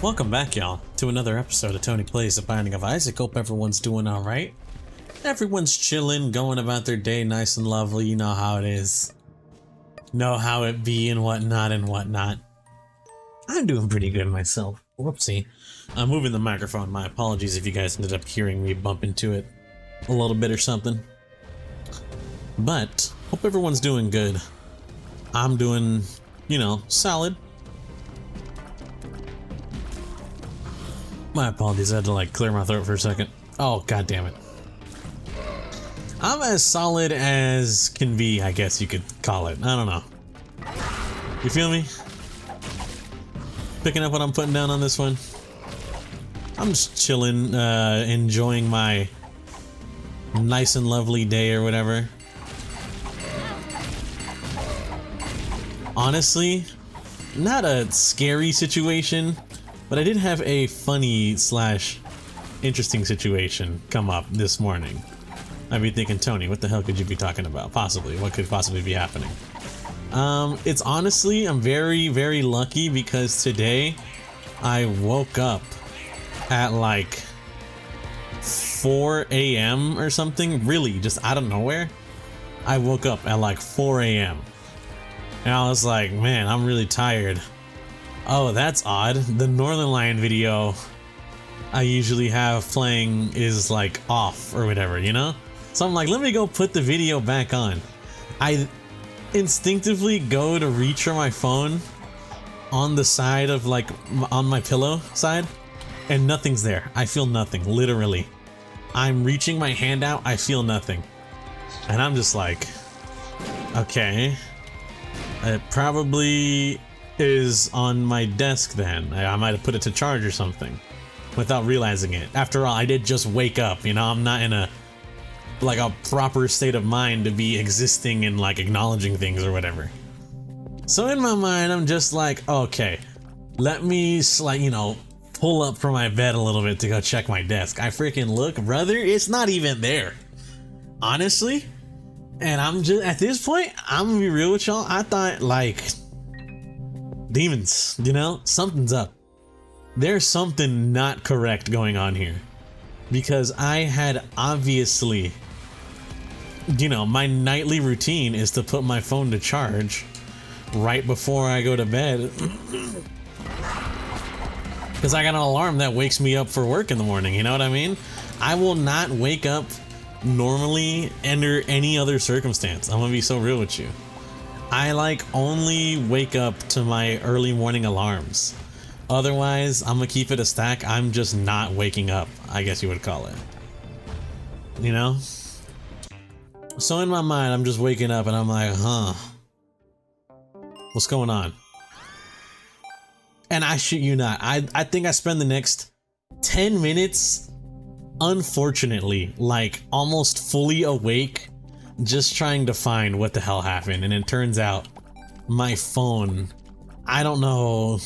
Welcome back, y'all, to another episode of Tony Plays The Binding of Isaac. Hope everyone's doing alright. Everyone's chilling, going about their day nice and lovely. You know how it is. Know how it be and whatnot and whatnot. I'm doing pretty good myself. Whoopsie. I'm moving the microphone. My apologies if you guys ended up hearing me bump into it a little bit or something. But, hope everyone's doing good. I'm doing, you know, solid. My apologies, I had to like clear my throat for a second. Oh, god damn it. I'm as solid as can be, I guess you could call it. I don't know. You feel me? Picking up what I'm putting down on this one? I'm just chilling, enjoying my nice and lovely day or whatever. Honestly, not a scary situation, but I did have a funny slash interesting situation come up this morning. I'd be thinking, Tony, what the hell could you be talking about? Possibly, what could possibly be happening? It's honestly, I'm very, very lucky because today I woke up at like 4 a.m. or something, really, just out of nowhere. I woke up at like 4 a.m. and I was like, man, I'm really tired. Oh, that's odd. The Northernlion video I usually have playing is like off or whatever, you know? So I'm like, let me go put the video back on. I instinctively go to reach for my phone on the side of like, on my pillow side, and nothing's there. I feel nothing, literally. I'm reaching my hand out, I feel nothing. And I'm just like, okay. It probably is on my desk then. I might have put it to charge or something without realizing it. After all, I did just wake up, you know? I'm not in a like a proper state of mind to be existing and like acknowledging things or whatever. So in my mind, I'm just like, okay, let me like, you know, pull up from my bed a little bit to go check my desk. I freaking look, brother, it's not even there. Honestly. And I'm just, at this point, I'm gonna be real with y'all. I thought like demons, you know, something's up. There's something not correct going on here, because I had obviously, you know, my nightly routine is to put my phone to charge right before I go to bed, because I got an alarm that wakes me up for work in the morning, you know what I mean? I will not wake up normally under any other circumstance. I'm gonna be so real with you. I like only wake up to my early morning alarms. Otherwise, I'm gonna keep it a stack. I'm just not waking up, I guess you would call it. You know? So in my mind, I'm just waking up and I'm like, huh, what's going on? And I shit you not, I think I spend the next 10 minutes, unfortunately, like almost fully awake, just trying to find what the hell happened. And it turns out my phone, I don't know.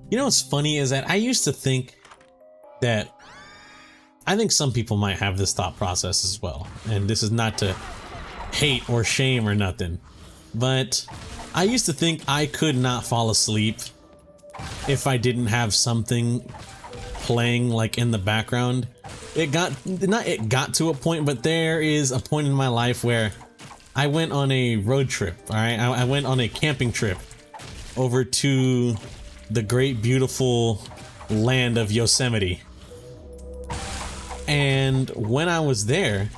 You know what's funny is that I used to think that, I think some people might have this thought process as well, and this is not to hate or shame or nothing, but I used to think I could not fall asleep if I didn't have something playing like in the background. It got to a point, but there is a point in my life where I went on a road trip, all right? I went on a camping trip over to the great, beautiful land of Yosemite. And when I was there,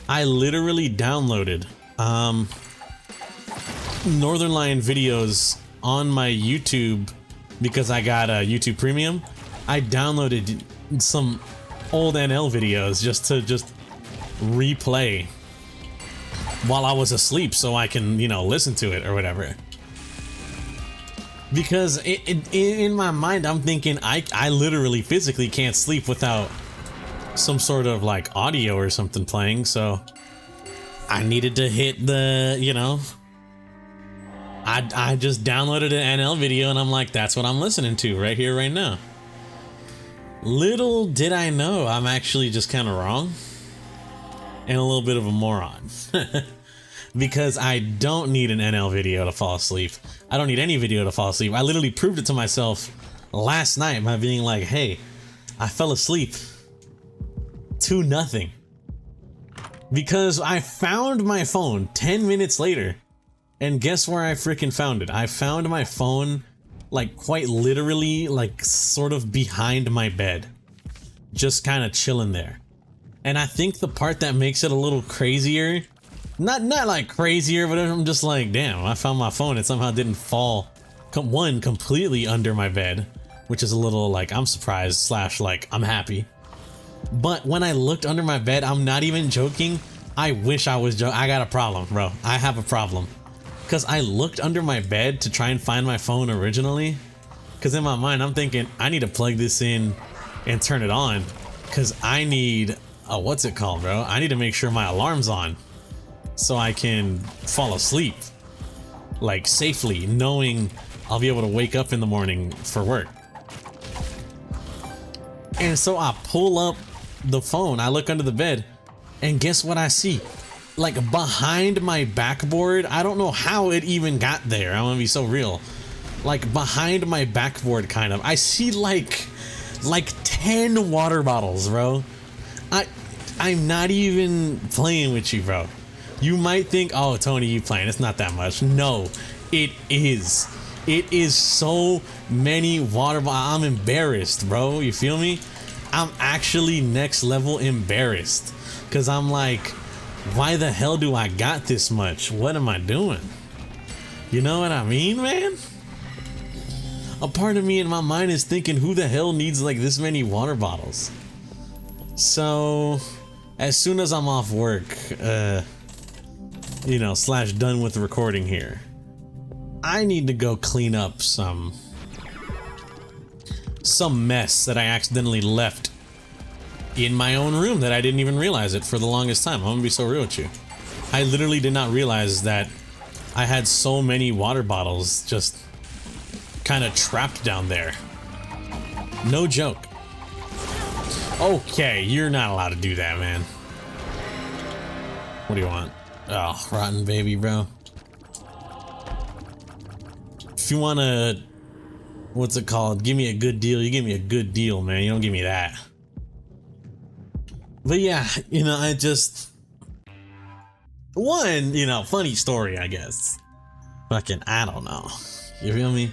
I literally downloaded Northernlion videos on my YouTube because I got a YouTube Premium. I downloaded some old NL videos just to replay while I was asleep so I can, you know, listen to it or whatever. Because in my mind, I'm thinking I literally physically can't sleep without some sort of like audio or something playing, so I needed to hit the, you know, I just downloaded an NL video and I'm like, that's what I'm listening to right here, right now. Little did I know, I'm actually just kind of wrong and a little bit of a moron. Because I don't need an NL video to fall asleep. I don't need any video to fall asleep. I literally proved it to myself last night by being like, hey, I fell asleep. 2-0. Because I found my phone 10 minutes later. And guess where I freaking found it? I found my phone, like, quite literally, like, sort of behind my bed. Just kind of chilling there. And I think the part that makes it a little crazier, not like crazier, but I'm just like, damn, I found my phone. It somehow didn't fall, completely under my bed, which is a little, like, I'm surprised / like, I'm happy. But when I looked under my bed, I'm not even joking. I wish I was joking. I got a problem, bro. I have a problem. Because I looked under my bed to try and find my phone originally. Because in my mind, I'm thinking, I need to plug this in and turn it on. Because I need, what's it called, bro? I need to make sure my alarm's on. So I can fall asleep. Like, safely, knowing I'll be able to wake up in the morning for work. And so I pull up the phone, I look under the bed, and guess what I see? Like, behind my backboard, I don't know how it even got there, I'm gonna be so real. Like, behind my backboard, kind of, I see like 10 water bottles, bro. I'm not even playing with you, bro. You might think, oh, Tony, you playing, it's not that much. No, it is. It is so many water bottles. I'm embarrassed, bro, you feel me? I'm actually next level embarrassed. Cause I'm like, why the hell do I got this much? What am I doing? You know what I mean, man? A part of me in my mind is thinking, who the hell needs like this many water bottles? So, as soon as I'm off work, you know, / done with the recording here, I need to go clean up some mess that I accidentally left in my own room that I didn't even realize it for the longest time. I'm gonna be so real with you. I literally did not realize that I had so many water bottles just kind of trapped down there. No joke. Okay, you're not allowed to do that, man. What do you want? Oh, rotten baby, bro. If you wanna, what's it called? Give me a good deal. You give me a good deal, man. You don't give me that. But yeah, you know, I just, one, you know, funny story, I guess. Fucking, I don't know. You feel me?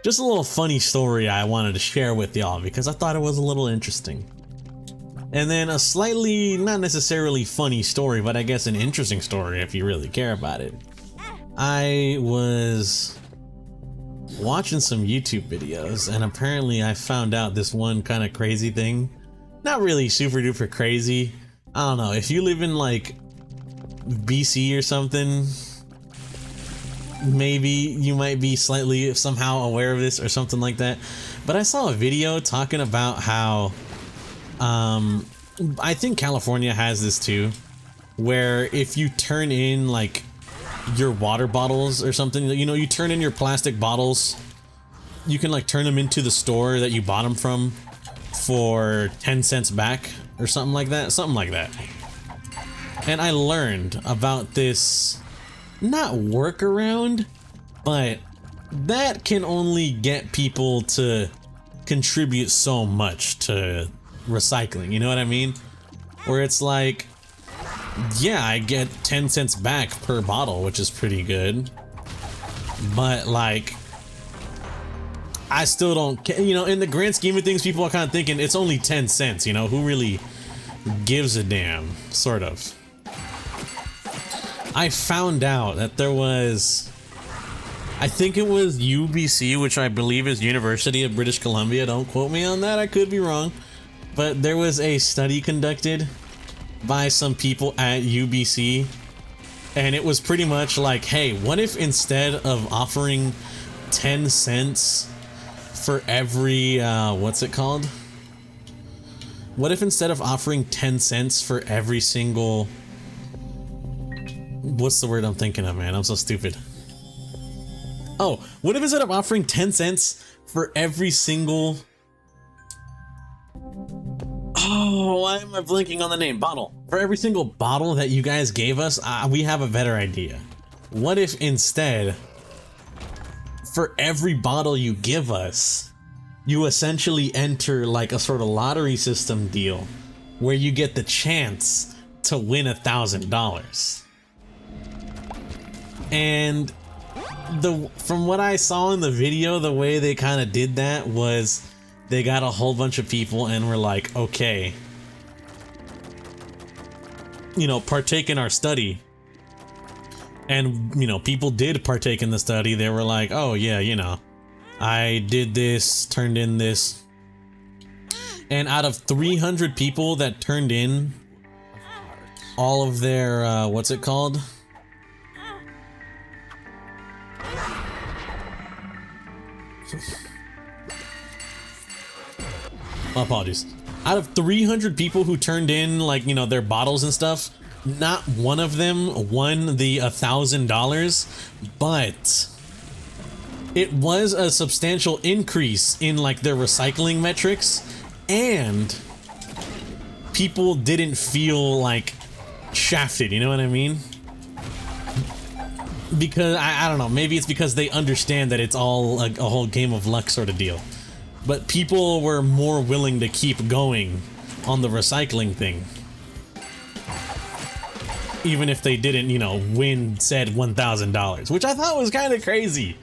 Just a little funny story I wanted to share with y'all because I thought it was a little interesting. And then a slightly, not necessarily funny story, but I guess an interesting story if you really care about it. I was watching some YouTube videos and apparently I found out this one kind of crazy thing. Not really super duper crazy. I don't know, if you live in like BC or something, maybe you might be slightly somehow aware of this or something like that. But I saw a video talking about how I think California has this too, where if you turn in like your water bottles or something, you know, you turn in your plastic bottles, you can like turn them into the store that you bought them from for 10 cents back or something like that. And I learned about this, not workaround, but that can only get people to contribute so much to recycling, you know what I mean? Where it's like, yeah, I get 10 cents back per bottle, which is pretty good, but like, I still don't, you know, in the grand scheme of things, people are kind of thinking it's only 10 cents, you know, who really gives a damn, sort of. I found out that there was, I think it was UBC, which I believe is University of British Columbia, don't quote me on that, I could be wrong, but there was a study conducted by some people at UBC, and it was pretty much like, hey, what if instead of offering 10 cents for every, what's it called? What if instead of offering 10 cents for every single, what's the word I'm thinking of, man? I'm so stupid. Oh, what if instead of offering 10 cents for every single, oh, why am I blinking on the name? Bottle. For every single bottle that you guys gave us, we have a better idea. What if instead, for every bottle you give us, you essentially enter like a sort of lottery system deal where you get the chance to win $1,000. And from what I saw in the video, the way they kind of did that was they got a whole bunch of people and were like, okay, you know, partake in our study. And, you know, people did partake in the study. They were like, oh yeah, you know, I did this, turned in this. And out of 300 people that turned in all of their, what's it called? Apologies. Out of 300 people who turned in, like, you know, their bottles and stuff, not one of them won the $1,000, but it was a substantial increase in like their recycling metrics, and people didn't feel like shafted, you know what I mean? Because I don't know, maybe it's because they understand that it's all a whole game of luck sort of deal. But people were more willing to keep going on the recycling thing, even if they didn't, you know, win said $1,000, which I thought was kind of crazy.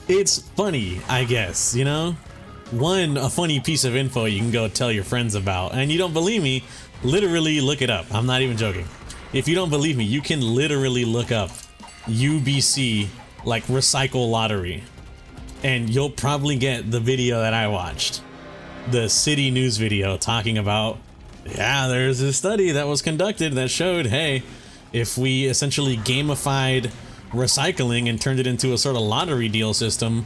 It's funny, I guess, you know? A funny piece of info you can go tell your friends about. And you don't believe me, literally look it up. I'm not even joking. If you don't believe me, you can literally look up UBC, like recycle lottery, and you'll probably get the video that I watched. The city news video talking about, yeah, there's a study that was conducted that showed, hey, if we essentially gamified recycling and turned it into a sort of lottery deal system,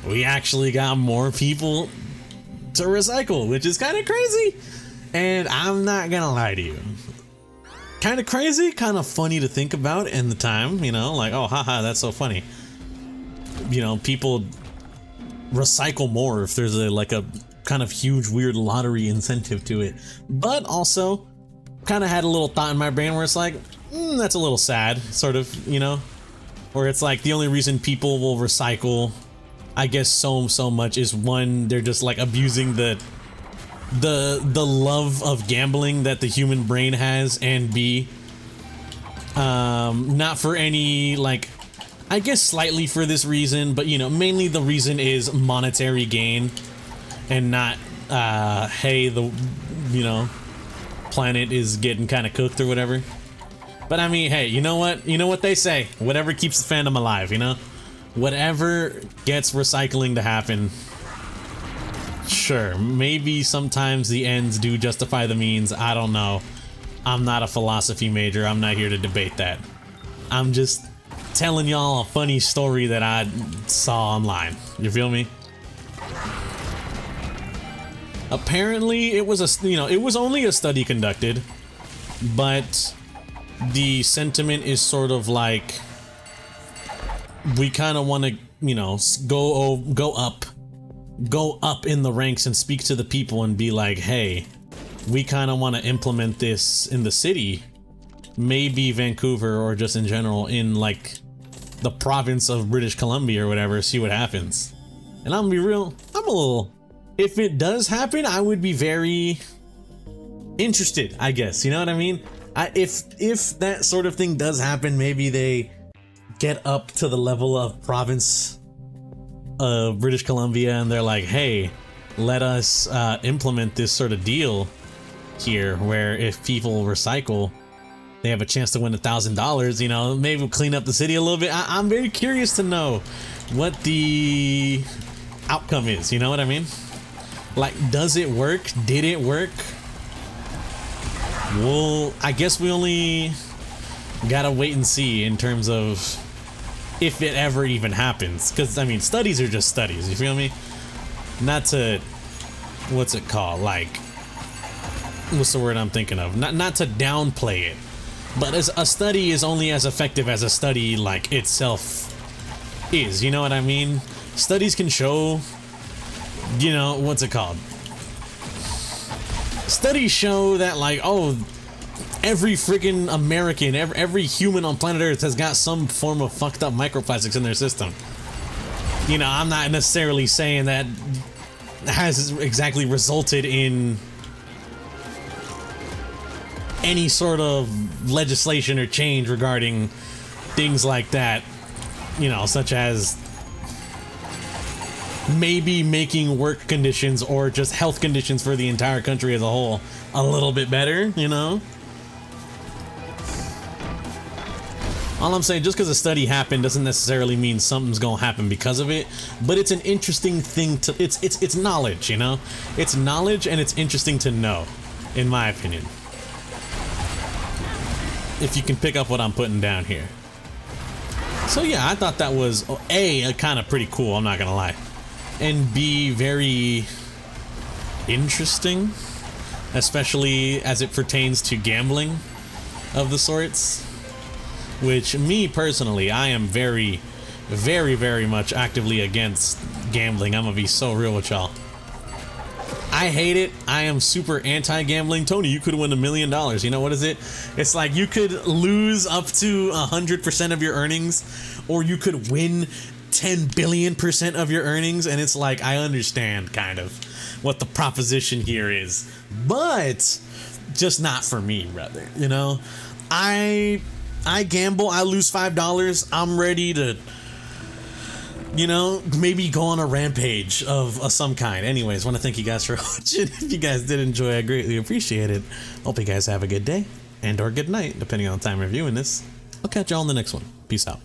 we actually got more people to recycle, which is kind of crazy. And I'm not gonna lie to you, kind of crazy, kind of funny to think about in the time, you know, like, oh, haha, that's so funny. You know, people recycle more if there's like a kind of huge weird lottery incentive to it. But also kind of had a little thought in my brain where it's like, that's a little sad, sort of, you know, where it's like the only reason people will recycle, I guess, so much is, one, they're just like abusing the love of gambling that the human brain has, and B, not for any, like, I guess slightly for this reason, but, you know, mainly the reason is monetary gain, and not, hey, the, you know, planet is getting kind of cooked or whatever. But I mean, hey, you know what? You know what they say? Whatever keeps the fandom alive, you know? Whatever gets recycling to happen. Sure, maybe sometimes the ends do justify the means. I don't know. I'm not a philosophy major. I'm not here to debate that. I'm just telling y'all a funny story that I saw online. You feel me? Apparently, it was a, you know, it was only a study conducted, but the sentiment is sort of like, we kind of want to, you know, go up in the ranks and speak to the people and be like, hey, we kind of want to implement this in the city, maybe Vancouver or just in general in like the province of British Columbia or whatever, see what happens. And I'm gonna be real, I'm a little, if it does happen, I would be very interested, I guess, you know what I mean? If that sort of thing does happen, maybe they get up to the level of province of British Columbia and they're like, hey, let us implement this sort of deal here where if people recycle, they have a chance to win $1,000, you know, maybe we'll clean up the city a little bit. I'm very curious to know what the outcome is, you know what I mean? Like, does it work? Did it work? Well, I guess we only gotta wait and see in terms of if it ever even happens. Because, I mean, studies are just studies, you feel me? Not to, what's it called? Like, what's the word I'm thinking of? Not to downplay it, but as a study is only as effective as a study, like, itself is, you know what I mean? Studies can show, you know, what's it called? Studies show that, like, oh, every freaking American, every human on planet Earth has got some form of fucked up microplastics in their system. You know, I'm not necessarily saying that has exactly resulted in any sort of legislation or change regarding things like that, you know, such as maybe making work conditions or just health conditions for the entire country as a whole a little bit better, you know? All I'm saying, just because a study happened doesn't necessarily mean something's gonna happen because of it, but it's an interesting thing to, it's knowledge, you know? It's knowledge and it's interesting to know, in my opinion. If you can pick up what I'm putting down here. So yeah, I thought that was A, kind of pretty cool, I'm not gonna lie. And B, very interesting, especially as it pertains to gambling of the sorts. Which, me personally, I am very, very, very much actively against gambling. I'm gonna be so real with y'all. I hate it. I am super anti-gambling. Tony, you could win $1 million. You know, what is it? It's like you could lose up to 100% of your earnings, or you could win 10 billion% of your earnings. And it's like, I understand kind of what the proposition here is, but just not for me, brother. You know, I gamble, I lose $5, I'm ready to, you know, maybe go on a rampage of some kind. Anyways, want to thank you guys for watching. If you guys did enjoy, I greatly appreciate it. Hope you guys have a good day and or good night, depending on the time you're viewing this. I'll catch y'all in the next one. Peace out.